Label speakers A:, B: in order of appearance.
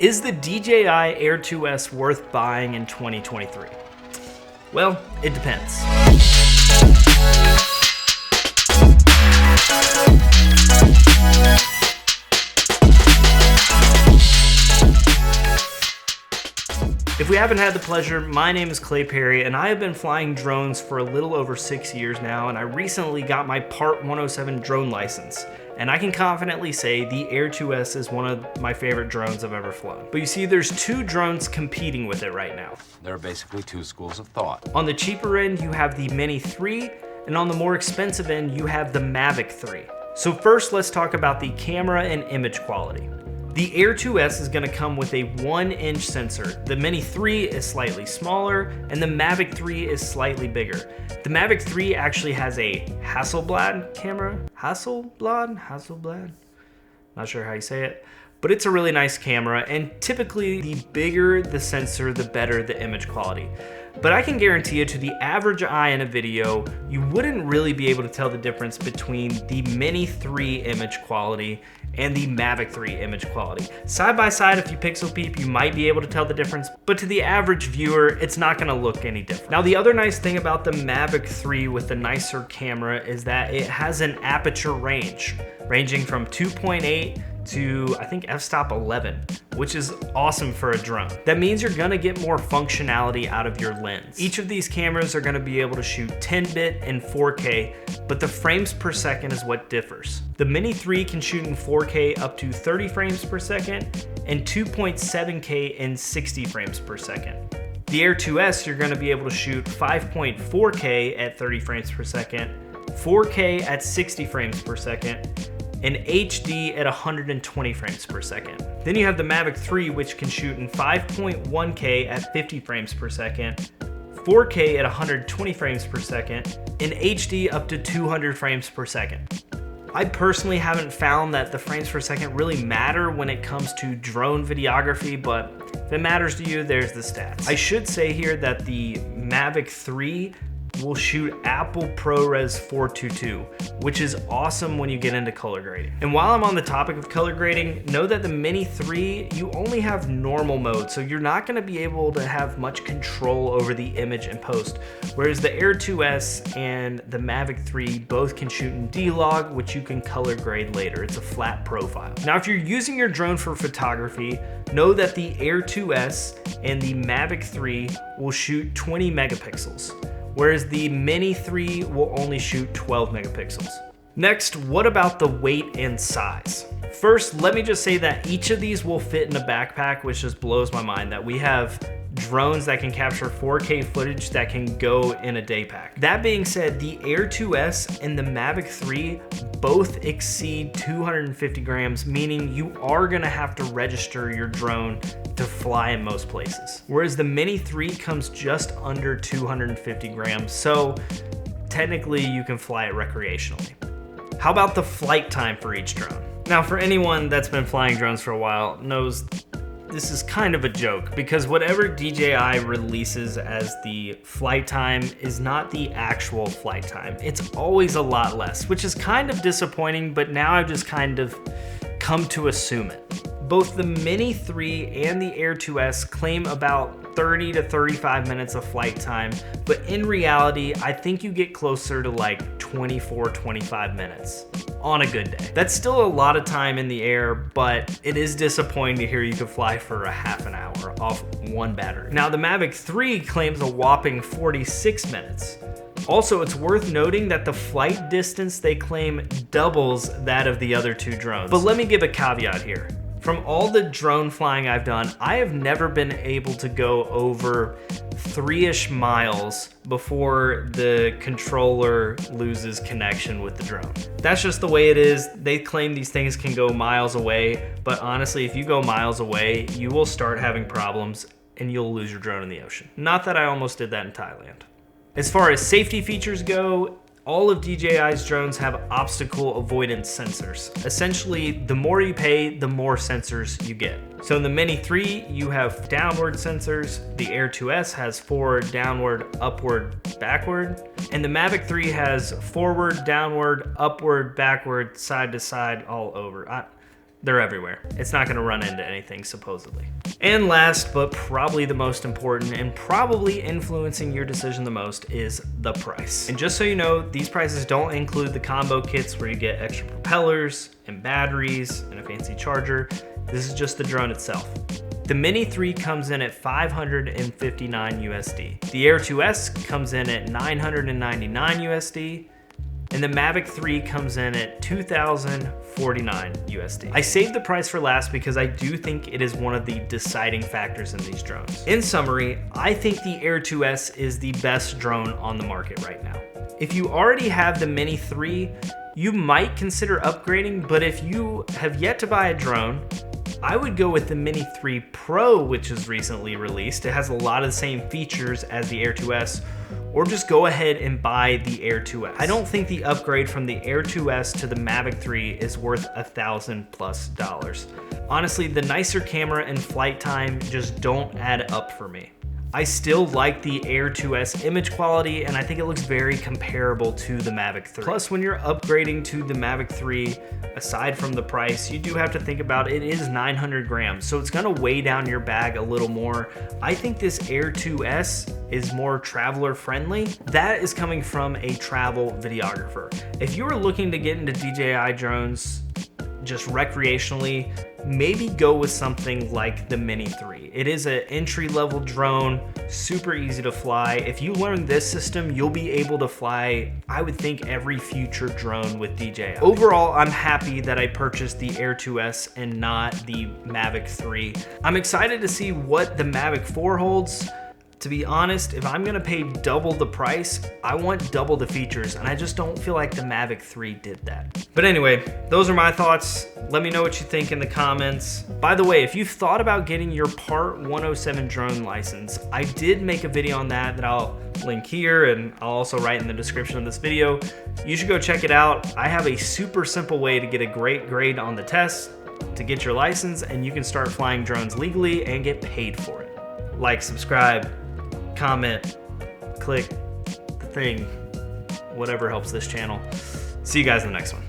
A: Is the DJI Air 2S worth buying in 2023? Well, it depends. If we haven't had the pleasure, my name is Clay Perry, and I have been flying drones for a little over 6 years now, and I recently got my Part 107 drone license. And I can confidently say the Air 2S is one of my favorite drones I've ever flown. But you see, there's two drones competing with it right now.
B: There are basically two schools of thought.
A: On the cheaper end, you have the Mini 3, and on the more expensive end, you have the Mavic 3. So first, let's talk about the camera and image quality. The Air 2S is going to come with a 1-inch sensor. The Mini 3 is slightly smaller, and the Mavic 3 is slightly bigger. The Mavic 3 actually has a Hasselblad camera. Hasselblad? Not sure how you say it. But it's a really nice camera, and typically the bigger the sensor, the better the image quality. But I can guarantee you, to the average eye in a video, you wouldn't really be able to tell the difference between the Mini 3 image quality and the Mavic 3 image quality. Side by side, if you pixel peep, you might be able to tell the difference, but to the average viewer, it's not gonna look any different. Now, the other nice thing about the Mavic 3 with the nicer camera is that it has an aperture range, ranging from 2.8 to, I think, f-stop 11, which is awesome for a drone. That means you're gonna get more functionality out of your lens. Each of these cameras are gonna be able to shoot 10-bit and 4K, but the frames per second is what differs. The Mini 3 can shoot in 4K up to 30 frames per second and 2.7K in 60 frames per second. The Air 2S, you're gonna be able to shoot 5.4K at 30 frames per second, 4K at 60 frames per second, and HD at 120 frames per second. Then you have the Mavic 3, which can shoot in 5.1K at 50 frames per second, 4K at 120 frames per second, and HD up to 200 frames per second. I personally haven't found that the frames per second really matter when it comes to drone videography, but if it matters to you, there's the stats. I should say here that the Mavic 3 will shoot Apple ProRes 422, which is awesome when you get into color grading. And while I'm on the topic of color grading, know that the Mini 3, you only have normal mode, so you're not gonna be able to have much control over the image in post, whereas the Air 2S and the Mavic 3 both can shoot in D-Log, which you can color grade later. It's a flat profile. Now, if you're using your drone for photography, know that the Air 2S and the Mavic 3 will shoot 20 megapixels. Whereas the Mini 3 will only shoot 12 megapixels. Next, what about the weight and size? First, let me just say that each of these will fit in a backpack, which just blows my mind that we have drones that can capture 4K footage that can go in a day pack. That being said, the Air 2S and the Mavic 3 both exceed 250 grams, meaning you are gonna have to register your drone to fly in most places. Whereas the Mini 3 comes just under 250 grams, so technically you can fly it recreationally. How about the flight time for each drone? Now, for anyone that's been flying drones for a while knows this is kind of a joke, because whatever DJI releases as the flight time is not the actual flight time. It's always a lot less, which is kind of disappointing, but now I've just kind of come to assume it. Both the Mini 3 and the Air 2S claim about 30 to 35 minutes of flight time, but in reality, I think you get closer to like 24, 25 minutes on a good day. That's still a lot of time in the air, but it is disappointing to hear you could fly for a half an hour off one battery. Now, the Mavic 3 claims a whopping 46 minutes. Also, it's worth noting that the flight distance they claim doubles that of the other two drones. But let me give a caveat here. From all the drone flying I've done, I have never been able to go over 3-ish miles before the controller loses connection with the drone. That's just the way it is. They claim these things can go miles away, but honestly, if you go miles away, you will start having problems and you'll lose your drone in the ocean. Not that I almost did that in Thailand. As far as safety features go, all of DJI's drones have obstacle avoidance sensors. Essentially, the more you pay, the more sensors you get. So in the Mini 3, you have downward sensors. The Air 2S has forward, downward, upward, backward. And the Mavic 3 has forward, downward, upward, backward, side to side, all over. They're everywhere. It's not gonna run into anything, supposedly. And last, but probably the most important and probably influencing your decision the most, is the price. And just so you know, these prices don't include the combo kits where you get extra propellers and batteries and a fancy charger. This is just the drone itself. The Mini 3 comes in at $559 USD. The Air 2S comes in at $999 USD. And the Mavic 3 comes in at $2,049 USD. I saved the price for last because I do think it is one of the deciding factors in these drones. In summary, I think the Air 2S is the best drone on the market right now. If you already have the Mini 3, you might consider upgrading, but if you have yet to buy a drone, I would go with the Mini 3 Pro, which is recently released. It has a lot of the same features as the Air 2S, or just go ahead and buy the Air 2S. I don't think the upgrade from the Air 2S to the Mavic 3 is worth $1,000+. Honestly, the nicer camera and flight time just don't add up for me. I still like the Air 2S image quality, and I think it looks very comparable to the Mavic 3. Plus, when you're upgrading to the Mavic 3, aside from the price, you do have to think about it is 900 grams, so it's gonna weigh down your bag a little more. I think this Air 2S is more traveler friendly. That is coming from a travel videographer. If you are looking to get into DJI drones just recreationally, maybe go with something like the Mini 3. It is an entry-level drone, super easy to fly. If you learn this system, you'll be able to fly, I would think, every future drone with DJI. Overall, I'm happy that I purchased the Air 2S and not the Mavic 3. I'm excited to see what the Mavic 4 holds. To be honest, if I'm gonna pay double the price, I want double the features, and I just don't feel like the Mavic 3 did that. But anyway, those are my thoughts. Let me know what you think in the comments. By the way, if you've thought about getting your Part 107 drone license, I did make a video on that I'll link here, and I'll also write in the description of this video. You should go check it out. I have a super simple way to get a great grade on the test, to get your license, and you can start flying drones legally and get paid for it. Like, subscribe, comment, click the thing, whatever helps this channel. See you guys in the next one.